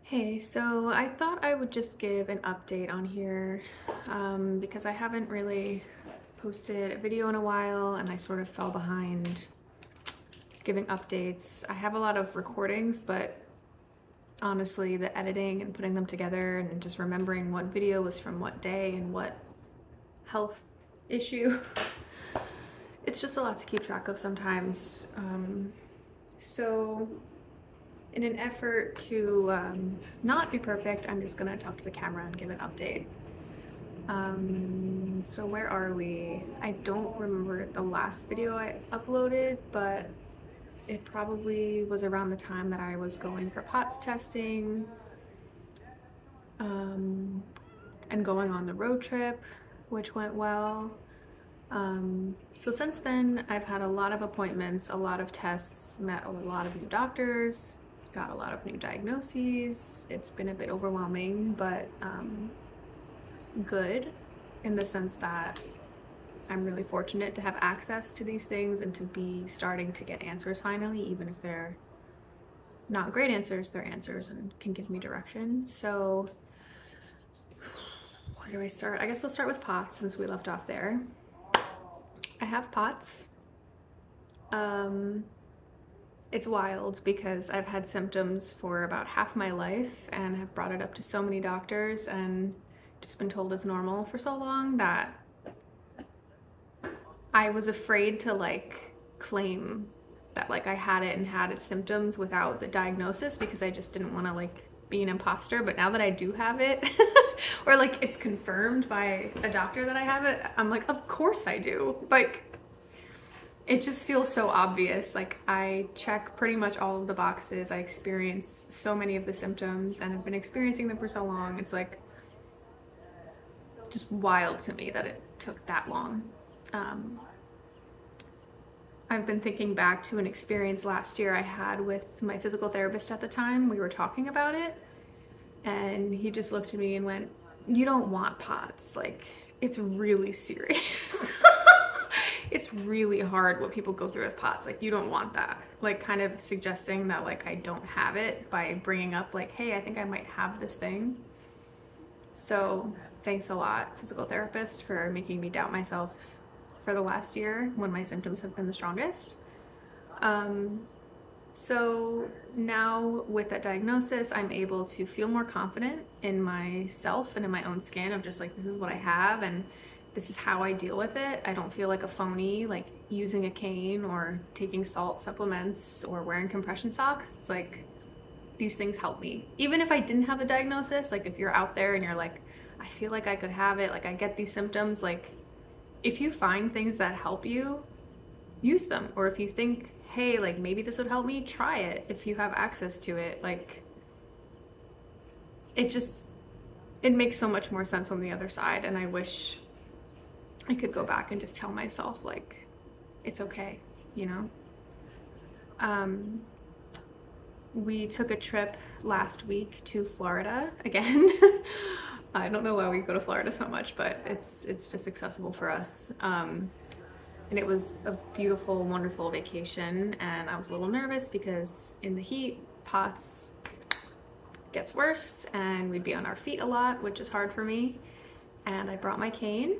Hey, so I thought I would just give an update on here because I haven't really posted a video in a while and I sort of fell behind giving updates. I have a lot of recordings, but honestly, the editing and putting them together and just remembering what video was from what day and what health issue, it's just a lot to keep track of sometimes. So in an effort to not be perfect, I'm just gonna talk to the camera and give an update. So where are we? I don't remember the last video I uploaded, but it probably was around the time that I was going for POTS testing and going on the road trip, which went well. So since then, I've had a lot of appointments, a lot of tests, met a lot of new doctors, got a lot of new diagnoses. It's been a bit overwhelming, but good in the sense that I'm really fortunate to have access to these things and to be starting to get answers finally, even if they're not great answers, they're answers and can give me direction. So where do I start? I guess I'll start with POTS since we left off there. I have POTS. It's wild because I've had symptoms for about half my life and have brought it up to so many doctors and just been told it's normal for so long that I was afraid to like claim that like I had it and had its symptoms without the diagnosis because I just didn't want to like be an imposter. But now that I do have it or like it's confirmed by a doctor that I have it, I'm like, of course I do. Like, it just feels so obvious. Like I check pretty much all of the boxes. I experience so many of the symptoms and I've been experiencing them for so long. It's like just wild to me that it took that long. I've been thinking back to an experience last year I had with my physical therapist at the time. We were talking about it and he just looked at me and went, "You don't want POTS. Like, it's really serious." It's really hard what people go through with POTS. Like, you don't want that. Like, kind of suggesting that like I don't have it by bringing up like, hey, I think I might have this thing. So thanks a lot, physical therapist, for making me doubt myself for the last year when my symptoms have been the strongest. So now with that diagnosis, I'm able to feel more confident in myself and in my own skin of just like, this is what I have and this is how I deal with it. I don't feel like a phony, like using a cane or taking salt supplements or wearing compression socks. It's like, these things help me. Even if I didn't have the diagnosis, like if you're out there and you're like, I feel like I could have it, like I get these symptoms, like if you find things that help you, use them. Or if you think, hey, like maybe this would help me, try it if you have access to it. Like it makes so much more sense on the other side. And I wish I could go back and just tell myself like, it's okay, you know? We took a trip last week to Florida again. I don't know why we go to Florida so much, but it's just accessible for us. And it was a beautiful, wonderful vacation. And I was a little nervous because in the heat, POTS gets worse and we'd be on our feet a lot, which is hard for me. And I brought my cane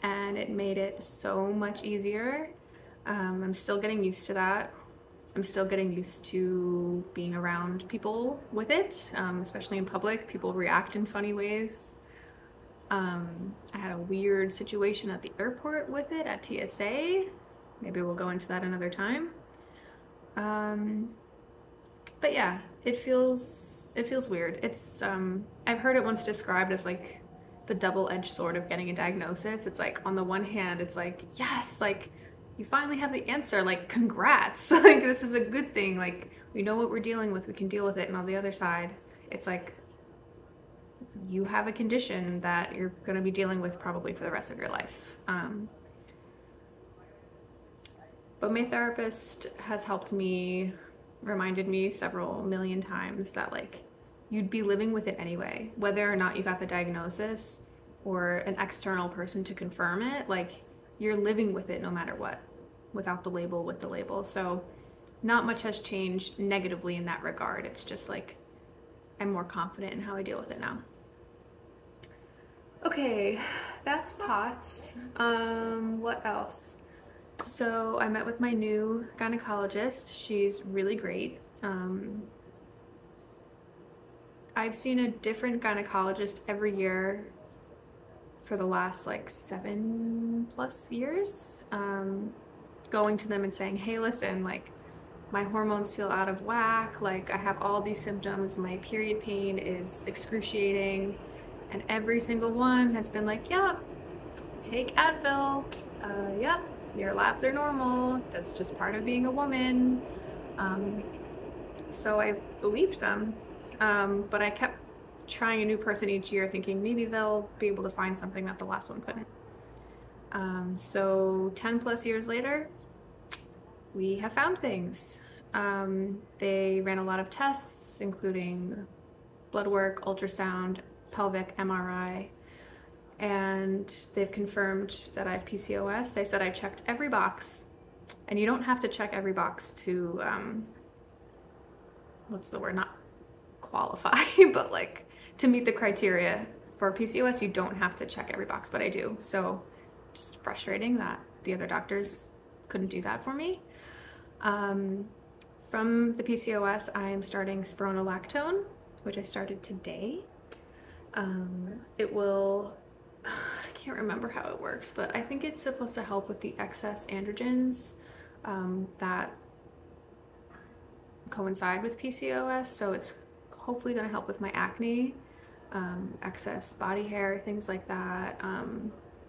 and it made it so much easier. I'm still getting used to that. I'm still getting used to being around people with it, especially in public. People react in funny ways. I had a weird situation at the airport with it at TSA. Maybe we'll go into that another time. But yeah, it feels weird. It's I've heard it once described as like the double-edged sword of getting a diagnosis. It's like on the one hand, it's like, yes, like you finally have the answer, like congrats. Like this is a good thing. Like we know what we're dealing with, we can deal with it. And on the other side, it's like you have a condition that you're going to be dealing with probably for the rest of your life. But my therapist has helped me, reminded me several million times that like you'd be living with it anyway, whether or not you got the diagnosis or an external person to confirm it, like you're living with it no matter what, without the label, with the label. So not much has changed negatively in that regard. It's just like I'm more confident in how I deal with it now. Okay, that's POTS. What else? So I met with my new gynecologist. She's really great. I've seen a different gynecologist every year for the last like 7+ years. Going to them and saying, hey, listen, like my hormones feel out of whack, like I have all these symptoms, my period pain is excruciating, and every single one has been like, yep, take Advil, yep, your labs are normal, that's just part of being a woman. So I believed them, but I kept trying a new person each year thinking maybe they'll be able to find something that the last one couldn't. So 10+ years later, we have found things. They ran a lot of tests, including blood work, ultrasound, pelvic MRI, and they've confirmed that I have PCOS. They said I checked every box, and you don't have to check every box to, what's the word, not qualify, but like to meet the criteria for PCOS, you don't have to check every box, but I do. So just frustrating that the other doctors couldn't do that for me. From the PCOS, I am starting spironolactone, which I started today. It will, I can't remember how it works, but I think it's supposed to help with the excess androgens that coincide with PCOS. So it's hopefully going to help with my acne, excess body hair, things like that,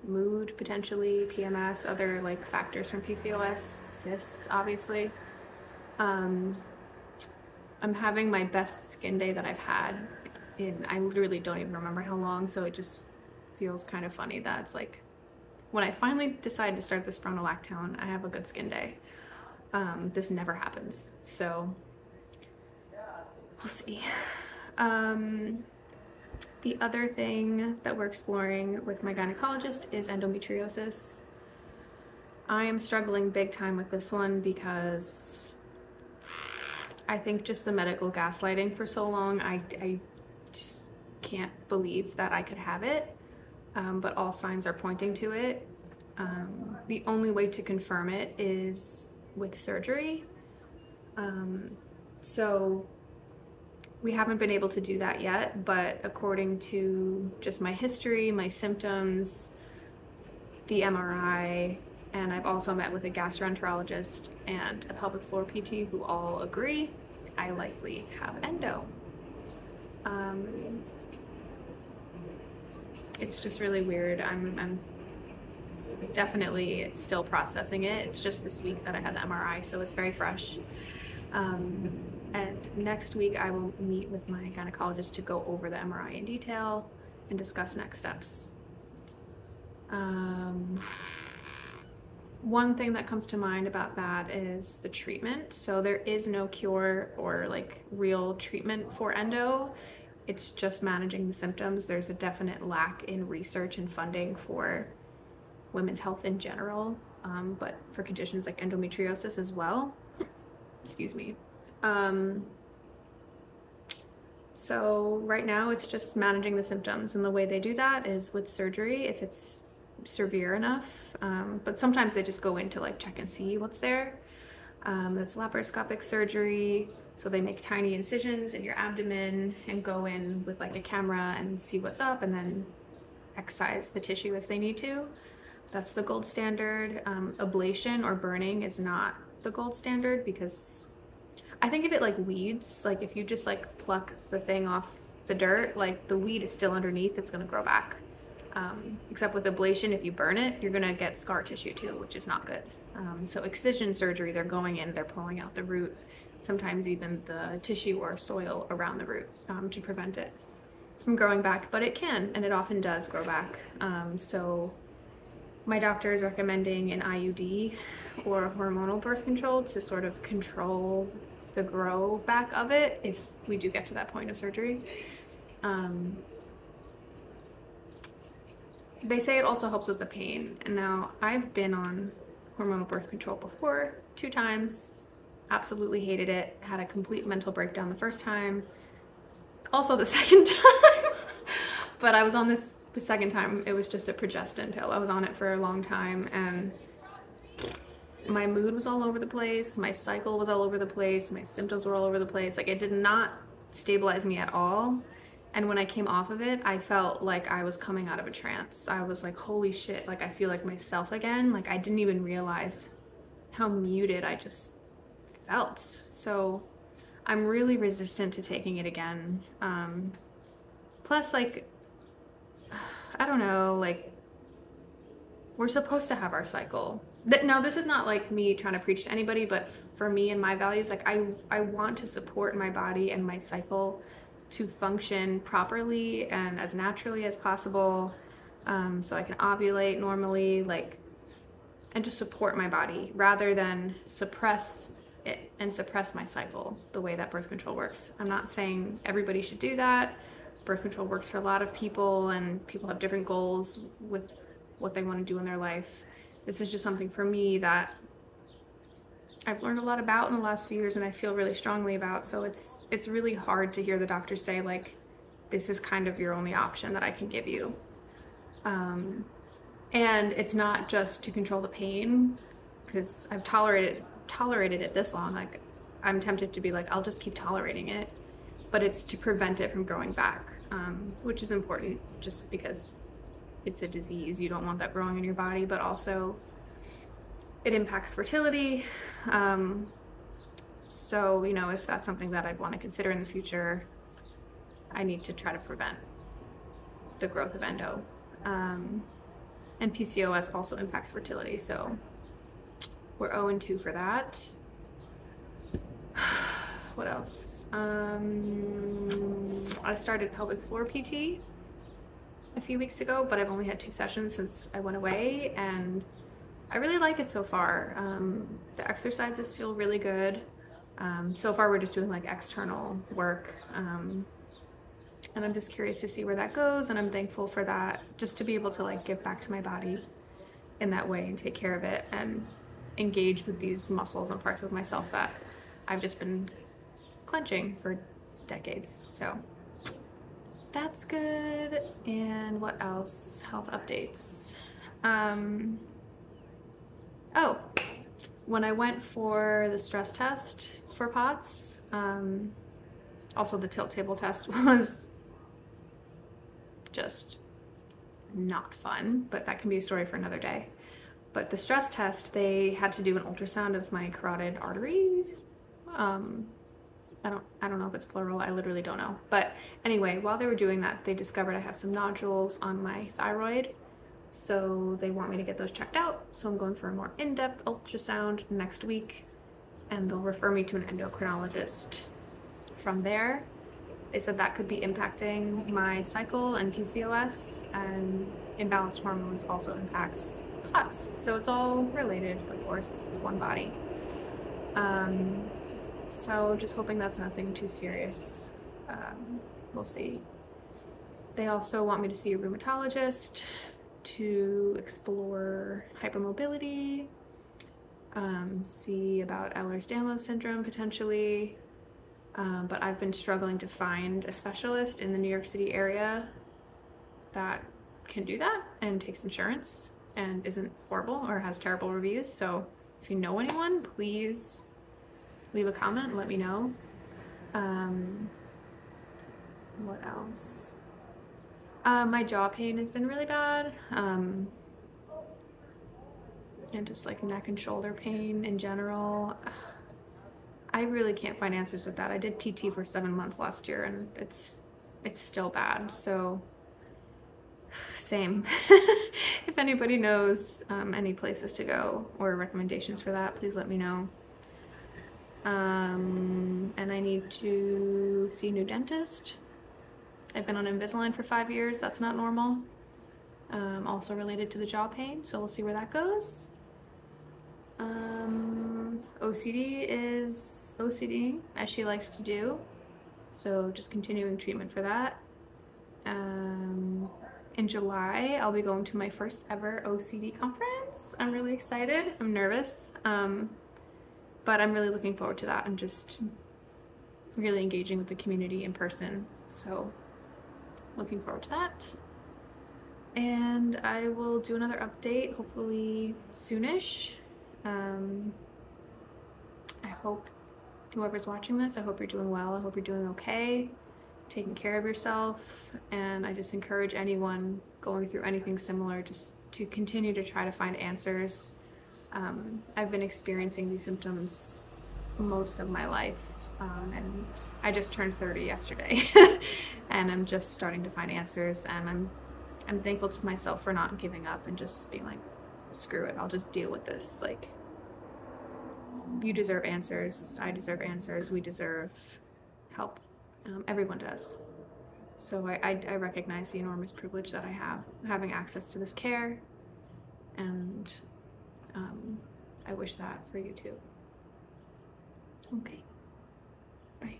mood potentially, PMS, other like factors from PCOS, cysts obviously. I'm having my best skin day that I've had in, I literally don't even remember how long, so it just feels kind of funny that it's like when I finally decide to start the spironolactone, I have a good skin day. This never happens, so we'll see. The other thing that we're exploring with my gynecologist is endometriosis. I am struggling big time with this one because I think just the medical gaslighting for so long, I just can't believe that I could have it, but all signs are pointing to it. The only way to confirm it is with surgery. So we haven't been able to do that yet, but according to just my history, my symptoms, the MRI, and I've also met with a gastroenterologist and a pelvic floor PT who all agree I likely have endo. It's just really weird. I'm definitely still processing it. It's just this week that I had the MRI, so it's very fresh. And next week I will meet with my gynecologist to go over the MRI in detail and discuss next steps. One thing that comes to mind about that is the treatment. So there is no cure or like real treatment for endo. It's just managing the symptoms. There's a definite lack in research and funding for women's health in general, but for conditions like endometriosis as well. Excuse me. So right now it's just managing the symptoms, and the way they do that is with surgery if it's severe enough, but sometimes they just go in to like check and see what's there. That's laparoscopic surgery, so they make tiny incisions in your abdomen and go in with like a camera and see what's up and then excise the tissue if they need to. That's the gold standard. Ablation or burning is not the gold standard because I think of it like weeds. Like if you just like pluck the thing off the dirt, like the weed is still underneath, it's gonna grow back. Except with ablation, if you burn it, you're gonna get scar tissue too, which is not good. So excision surgery, they're going in, they're pulling out the root, sometimes even the tissue or soil around the root to prevent it from growing back, but it can, and it often does grow back. So my doctor is recommending an IUD or a hormonal birth control to sort of control the grow back of it if we do get to that point of surgery. They say it also helps with the pain. And now I've been on hormonal birth control before, 2 times, absolutely hated it, had a complete mental breakdown the first time, Also the second time, but I was on this the second time. It was just a progestin pill. I was on it for a long time, and my mood was all over the place. My cycle was all over the place. My symptoms were all over the place. Like, it did not stabilize me at all. And when I came off of it, I felt like I was coming out of a trance. I was like, holy shit, like I feel like myself again. Like, I didn't even realize how muted I just felt. So I'm really resistant to taking it again. Plus, like, I don't know, like, we're supposed to have our cycle. Now, this is not like me trying to preach to anybody, but for me and my values, like, I want to support my body and my cycle to function properly and as naturally as possible, so I can ovulate normally, like, and just support my body rather than suppress it and suppress my cycle the way that birth control works. I'm not saying everybody should do that. Birth control works for a lot of people, and people have different goals with what they want to do in their life. This is just something for me that I've learned a lot about in the last few years, and I feel really strongly about. So it's really hard to hear the doctors say, like, this is kind of your only option that I can give you. And it's not just to control the pain, because I've tolerated it this long. Like, I'm tempted to be like, I'll just keep tolerating it, but it's to prevent it from growing back, which is important just because it's a disease. You don't want that growing in your body, but also it impacts fertility. So, you know, if that's something that I'd want to consider in the future, I need to try to prevent the growth of endo. And PCOS also impacts fertility, so we're 0-2 for that. What else? I started pelvic floor PT a few weeks ago, but I've only had 2 sessions since I went away, and I really like it so far. The exercises feel really good. So far we're just doing like external work, and I'm just curious to see where that goes, and I'm thankful for that, just to be able to like give back to my body in that way and take care of it and engage with these muscles and parts of myself that I've just been clenching for decades. So that's good. And what else? Health updates. Oh, when I went for the stress test for POTS, also the tilt table test was just not fun, but that can be a story for another day. But the stress test, they had to do an ultrasound of my carotid arteries. I don't know if it's plural, I literally don't know. But anyway, while they were doing that, they discovered I have some nodules on my thyroid. So they want me to get those checked out. So I'm going for a more in-depth ultrasound next week, and they'll refer me to an endocrinologist from there. They said that could be impacting my cycle and PCOS, and imbalanced hormones also impacts POTS. So it's all related, of course, it's one body. So just hoping that's nothing too serious. We'll see. They also want me to see a rheumatologist to explore hypermobility, see about Ehlers-Danlos syndrome potentially, but I've been struggling to find a specialist in the New York City area that can do that and takes insurance and isn't horrible or has terrible reviews. So if you know anyone, please leave a comment and let me know. What else? My jaw pain has been really bad, and just like neck and shoulder pain in general. I really can't find answers with that. I did PT for 7 months last year, and it's still bad. So same. If anybody knows any places to go or recommendations for that, please let me know. And I need to see a new dentist. I've been on Invisalign for 5 years. That's not normal. Also related to the jaw pain, so we'll see where that goes. OCD is OCD, as she likes to do. So just continuing treatment for that. In July, I'll be going to my first ever OCD conference. I'm really excited. I'm nervous. But I'm really looking forward to that. I'm just really engaging with the community in person. So looking forward to that. And I will do another update, hopefully soonish. I hope whoever's watching this, I hope you're doing well. I hope you're doing okay, taking care of yourself. And I just encourage anyone going through anything similar just to continue to try to find answers. I've been experiencing these symptoms most of my life, and I just turned 30 yesterday and I'm just starting to find answers, and I'm thankful to myself for not giving up and just being like, screw it, I'll just deal with this. Like, you deserve answers, I deserve answers, we deserve help. Everyone does. So I recognize the enormous privilege that I have having access to this care, and I wish that for you too. Okay, bye.